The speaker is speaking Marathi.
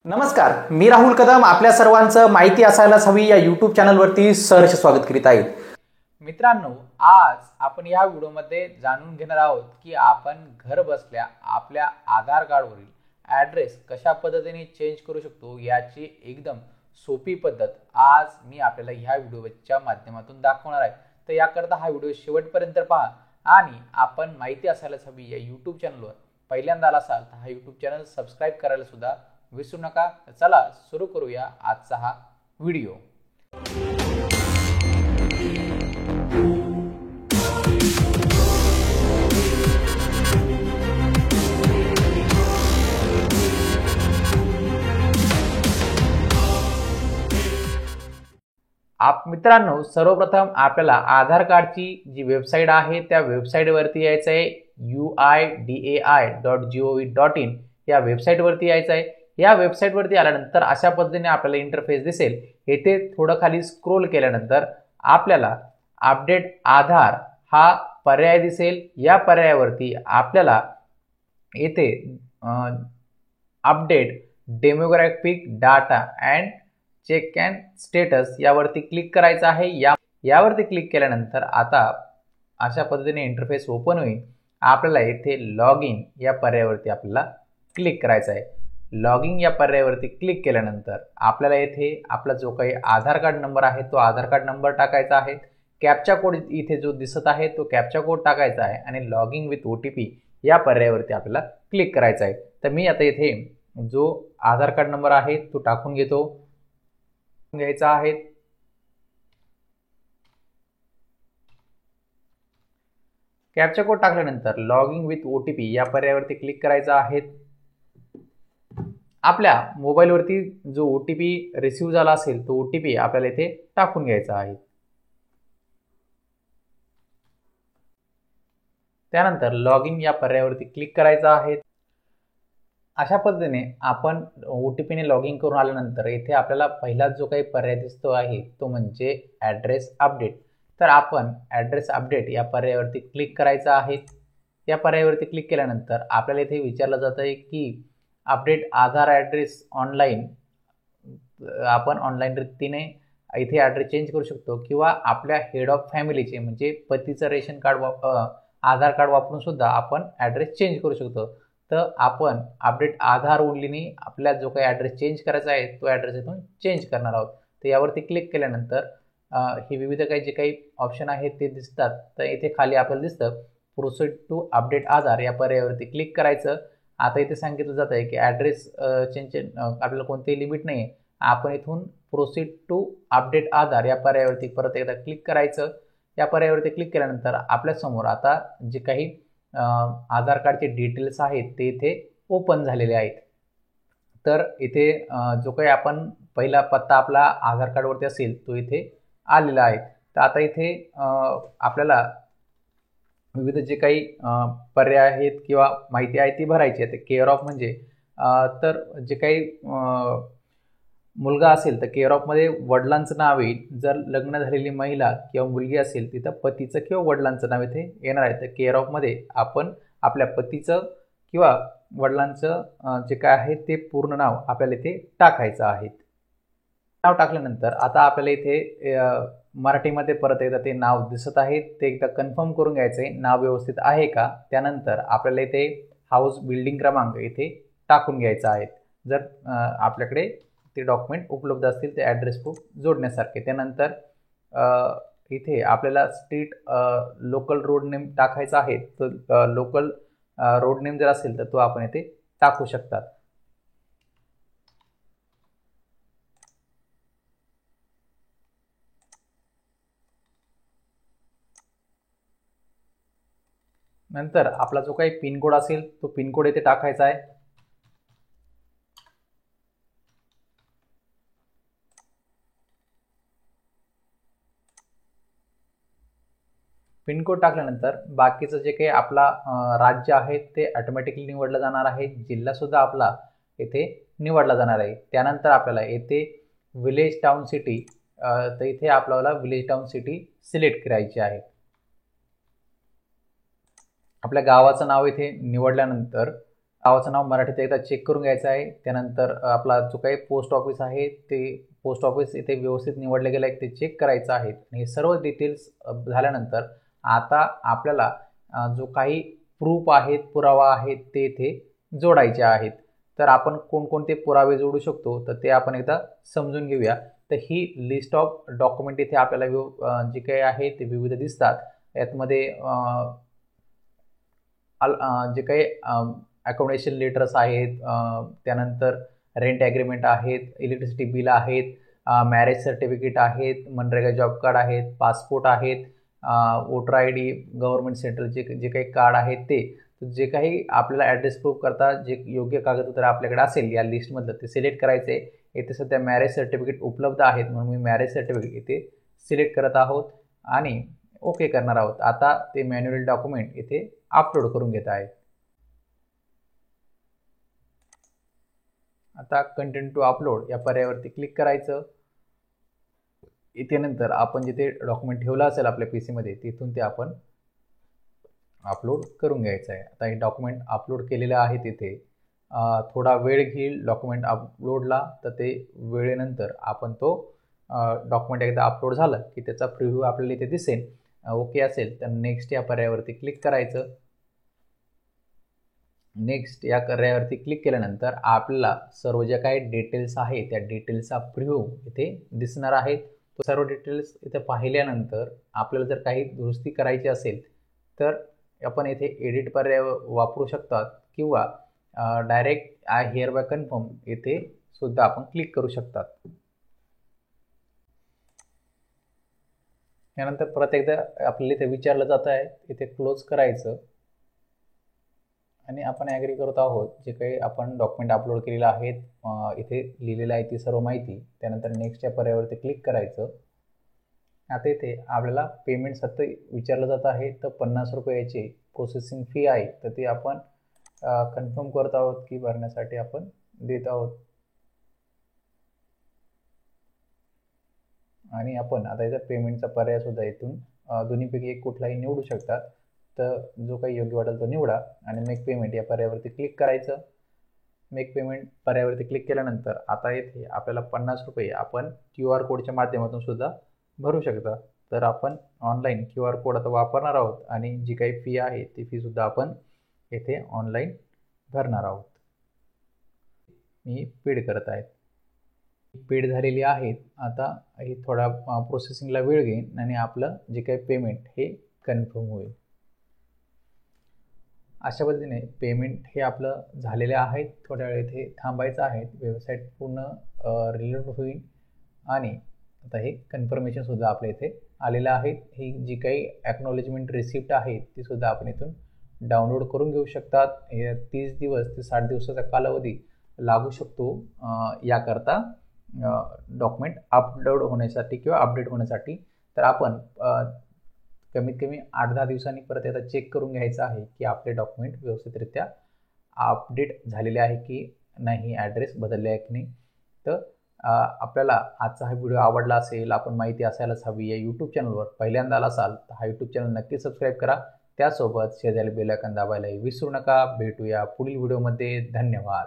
नमस्कार, मी राहुल कदम आपल्या सर्वांचं माहिती असायलाच हवी या यूट्यूब चॅनलवरती सहर्ष स्वागत करीत आहे। मित्रांनो, आज आपण या व्हिडिओमध्ये जाणून घेणार आहोत की आपण घर बसल्या आपल्या आधार कार्डवरील ॲड्रेस कशा पद्धतीने चेंज करू शकतो याची एकदम सोपी पद्धत आज मी आपल्याला ह्या व्हिडिओच्या माध्यमातून दाखवणार आहे। तर याकरता हा व्हिडिओ शेवटपर्यंत पहा आणि आपण माहिती असायलाच हवी या यूट्यूब चॅनलवर पहिल्यांदा आला असाल तर हा यूट्यूब चॅनल सबस्क्राइब करायला सुद्धा विसरू नका। चला सुरू करूया आजचा हा व्हिडिओ। मित्रांनो, सर्वप्रथम आपल्याला आधार कार्डची जी वेबसाईट आहे त्या वेबसाईटवरती यायचं आहे। uidai.gov.in या वेबसाईटवरती यायचं आहे। या वेबसाईटवरती आल्यानंतर अशा पद्धतीने आपल्याला इंटरफेस दिसेल। येथे थोडं खाली स्क्रोल केल्यानंतर आपल्याला अपडेट आधार हा पर्याय दिसेल। या पर्यायावरती आपल्याला येथे update demographic data and check and status यावरती क्लिक करायचं आहे। यावरती क्लिक केल्यानंतर आता अशा पद्धतीने इंटरफेस ओपन होईल। आपल्याला येथे लॉग इन या पर्यायावरती आपल्याला क्लिक करायचं आहे। लॉग इन या पर्यायावरती क्लिक केल्यानंतर आपल्याला येथे आपला जो काही आधार कार्ड नंबर आहे तो आधार कार्ड नंबर टाकायचा आहे। कॅप्चा कोड इथे जो दिसत आहे तो कॅप्चा कोड टाकायचा आहे आणि लॉग इन विथ OTP या पर्यायावरती आपल्याला क्लिक करायचं आहे। तर मी आता इथे जो आधार कार्ड नंबर आहे तो टाकून घेतो घ्यायचा आहे। कॅप्चा कोड टाकल्यानंतर लॉग इन विथ OTP या पर्यायावरती क्लिक करायचा आहे। आपल्या मोबाईलवरती जो OTP रिसीव्ह झाला असेल तो OTP आपल्याला इथे टाकून घ्यायचा आहे। त्यानंतर लॉग इन या पर्यायावरती क्लिक करायचा आहे। अशा पद्धतीने आपण OTP ने लॉग इन करून आल्यानंतर इथे आपल्याला पहिला जो काही पर्याय दिसतो आहे तो म्हणजे ॲड्रेस अपडेट। तर आपण ॲड्रेस अपडेट या पर्यायावरती क्लिक करायचा आहे। या पर्यायावरती क्लिक केल्यानंतर आपल्याला इथे विचारलं जातं आहे की अपडेट आधार ॲड्रेस ऑनलाईन आपण ऑनलाईन रीतीने इथे ॲड्रेस चेंज करू शकतो किंवा आपल्या हेड ऑफ फॅमिलीचे म्हणजे पतीचं रेशन कार्ड आधार कार्ड वापरून सुद्धा आपण ॲड्रेस चेंज करू शकतो। तर आपण अपडेट आधार ओनलीने आपला जो काही ॲड्रेस चेंज करायचा आहे तो ॲड्रेस इथून चेंज करणार आहोत। तर यावरती क्लिक केल्यानंतर हे विविध काही जे काही ऑप्शन आहेत ते दिसतात। तर इथे खाली आपल्याला दिसतं प्रोसीड टू अपडेट आधार या पर्यायावरती क्लिक करायचं। आता इथे सांगितलं जात आहे की ॲड्रेस चेंज आपल्याला कोणतेही लिमिट नाही आहे। आपण इथून प्रोसीड टू अपडेट आधार या पर्यायावरती परत एकदा क्लिक करायचं। या पर्यायावरती क्लिक केल्यानंतर आपल्यासमोर आता जे काही आधार कार्डचे डिटेल्स आहेत ते इथे ओपन झालेले आहेत। तर इथे जो काही आपण पहिला पत्ता आपला आधार कार्डवरती असेल तो इथे आलेला आहे। तर आता इथे आपल्याला विविध जे काही पर्याय आहेत किंवा माहिती आहे ती भरायची आहे। केअर ऑफ म्हणजे तर जे काही मुलगा असेल तर केअर ऑफमध्ये वडिलांचं नाव येईल। जर लग्न झालेली महिला किंवा मुलगी असेल तिथं पतीचं किंवा वडिलांचं नाव इथे येणार आहे। तर केअर ऑफमध्ये आपण आपल्या पतीचं किंवा वडिलांचं जे काय आहे ते पूर्ण नाव आपल्याला इथे टाकायचं आहे। नाव टाकल्यानंतर आता आपल्याला इथे मराठीमध्ये परत एकदा ते नाव दिसत आहे ते एकदा कन्फर्म करून घ्यायचं आहे नाव व्यवस्थित आहे का। त्यानंतर आपल्याला इथे हाऊस बिल्डिंग क्रमांक इथे टाकून घ्यायचा आहे। जर आपल्याकडे ते डॉक्युमेंट उपलब्ध असतील ते ॲड्रेस प्रूफ जोडण्यासारखे। त्यानंतर इथे आपल्याला स्ट्रीट लोकल रोड नेम टाकायचा आहे। तर लोकल रोड नेम जर असेल तर तो आपण इथे टाकू शकतात। नंतर आपला जो काही पिनकोड असेल तो पिनकोड इथे टाकायचा आहे। पिनकोड टाकल्यानंतर बाकीचं जे काही आपला राज्य आहे ते ऑटोमॅटिकली निवडलं जाणार आहे। जिल्हा सुद्धा आपला इथे निवडला जाणार आहे। त्यानंतर आपल्याला येथे विलेज टाउन सिटी तर इथे आपल्याला विलेज टाउन सिटी सिलेक्ट करायची आहे। आपल्या गावाचं नाव इथे निवडल्यानंतर गावाचं नाव मराठीत एकदा चेक करून घ्यायचं आहे. त्यानंतर आपला जो काही पोस्ट ऑफिस आहे ते पोस्ट ऑफिस इथे व्यवस्थित निवडलं गेलं आहे ते चेक करायचं आहे. हे सर्व डिटेल्स झाल्यानंतर आता आपल्याला जो काही प्रूफ आहेत, पुरावा आहेत ते इथे जोडायचे आहेत. तर आपण कोणकोणते पुरावे जोडू शकतो तर ते आपण एकदा समजून घेऊया. तर ही लिस्ट ऑफ डॉक्युमेंट इथे आपल्याला जे काही आहे ते विविध दिसतात. यामध्ये जे काही अकोमोडेशन लेटर्स आहेत, त्यानंतर रेंट ॲग्रीमेंट आहेत, इलेक्ट्रिसिटी बिल आहेत, मॅरेज सर्टिफिकेट आहेत, मनरेगा जॉब कार्ड आहेत, पासपोर्ट आहेत, वोटर ID, गव्हर्नमेंट सेंट्रलचे जे काही कार्ड आहेत ते जे काही आपल्याला ॲड्रेस प्रूफ करता जे योग्य कागदपत्र आपल्याकडे असेल या लिस्टमधलं ते सिलेक्ट करायचे. इथे सध्या मॅरेज सर्टिफिकेट उपलब्ध आहेत म्हणून मी मॅरेज सर्टिफिकेट इथे सिलेक्ट करत आहोत आणि ओके करणार आहोत. आता ते मॅन्युअल डॉक्युमेंट इथे अपलोड करून घेत आहे. आता कंटिन्यू टू अपलोड या पर्यायावरती क्लिक करायचं. इथे नंतर आपण जिथे डॉक्युमेंट ठेवलं असेल आपल्या PC मध्ये तिथून ते आपण अपलोड करून घ्यायचं आहे. आता हे डॉक्युमेंट अपलोड केलेलं आहे तिथे थोडा वेळ घेईल डॉक्युमेंट अपलोडला. तर ते वेळेनंतर आपण तो डॉक्युमेंट एकदा अपलोड झालं की त्याचा प्रिव्ह्यू आपल्याला इथे दिसेल. ओके असेल तर नेक्स्ट या पर्यायावरती क्लिक करायचं. नेक्स्ट या पर्यायावरती क्लिक केल्यानंतर आपल्याला सर्व ज्या काही डिटेल्स आहे त्या डिटेल्सचा प्रिव्ह्यू इथे दिसणार आहे. तो सर्व डिटेल्स इथे पाहिल्यानंतर आपल्याला जर काही दुरुस्ती करायची असेल तर आपण इथे एडिट पर्याय वापरू शकतात किंवा direct I hereby confirm इथे सुद्धा आपण क्लिक करू शकतात. यानंतर परत एकदा आपल्याला इथे विचारलं जात आहे इथे क्लोज करायचं आणि आपण ॲग्री करत आहोत जे काही आपण डॉक्युमेंट अपलोड केलेलं आहेत इथे लिहिलेलं आहे ती सर्व माहिती. त्यानंतर नेक्स्ट या पर्यायावरती क्लिक करायचं. आता इथे आपल्याला पेमेंट सत्य विचारलं जात आहे तर 50 रुपयाची प्रोसेसिंग फी आहे तर ती आपण कन्फर्म करत आहोत की भरण्यासाठी आपण देत आहोत. आणि आपण आता इथं पेमेंटचा पर्याय सुद्धा इथून दोन्हीपैकी एक कुठलाही निवडू शकतात. तर जो काही योग्य वाटेल तो निवडा आणि मेक पेमेंट या पर्यायावरती क्लिक करायचं. मेक पेमेंट पर्यायावरती क्लिक केल्यानंतर आता इथे आपल्याला 50 रुपये आपण QR कोडच्या माध्यमातून सुद्धा भरू शकता. तर आपण ऑनलाईन QR कोड आता वापरणार आहोत आणि जी काही फी आहे ती फी सुद्धा आपण येथे ऑनलाईन भरणार आहोत. मी पेड करत आहे. पेड झालेली आहेत. आता ही थोडा प्रोसेसिंगला वेळ घेईन आणि आपलं जे काही पेमेंट हे कन्फर्म होईल. अशा पद्धतीने पेमेंट हे आपलं झालेले आहेत. थोड्या वेळ इथे थांबायचं आहे. वेबसाईट पूर्ण रिलोड होईल आणि आता हे कन्फर्मेशनसुद्धा आपल्या इथे आलेलं आहे. ही जी काही ॲक्नॉलेजमेंट रिसिप्ट आहे ती सुद्धा आपण इथून डाउनलोड करून घेऊ शकतात. हे 30 दिवस ते 60 दिवसाचा कालावधी लागू शकतो याकरता डॉक्युमेंट अपलोड होण्यासाठी किंवा अपडेट होण्यासाठी. तर आपण कमीत कमी 8-10 दिवसांनी परत एकदा चेक करून घ्यायचं आहे की आपले डॉक्युमेंट व्यवस्थितरित्या अपडेट झालेले आहे की नाही, ॲड्रेस बदलले आहे की नाही. तर आपल्याला आजचा हा व्हिडिओ आवडला असेल, आपण माहिती असायलाच हवी या यूट्यूब चॅनलवर पहिल्यांदा आला असाल तर हा यूट्यूब चॅनल नक्की सबस्क्राईब करा. त्यासोबत शेजारी बेल आयकॉन दाबायलाही विसरू नका. भेटूया पुढील व्हिडिओमध्ये. धन्यवाद.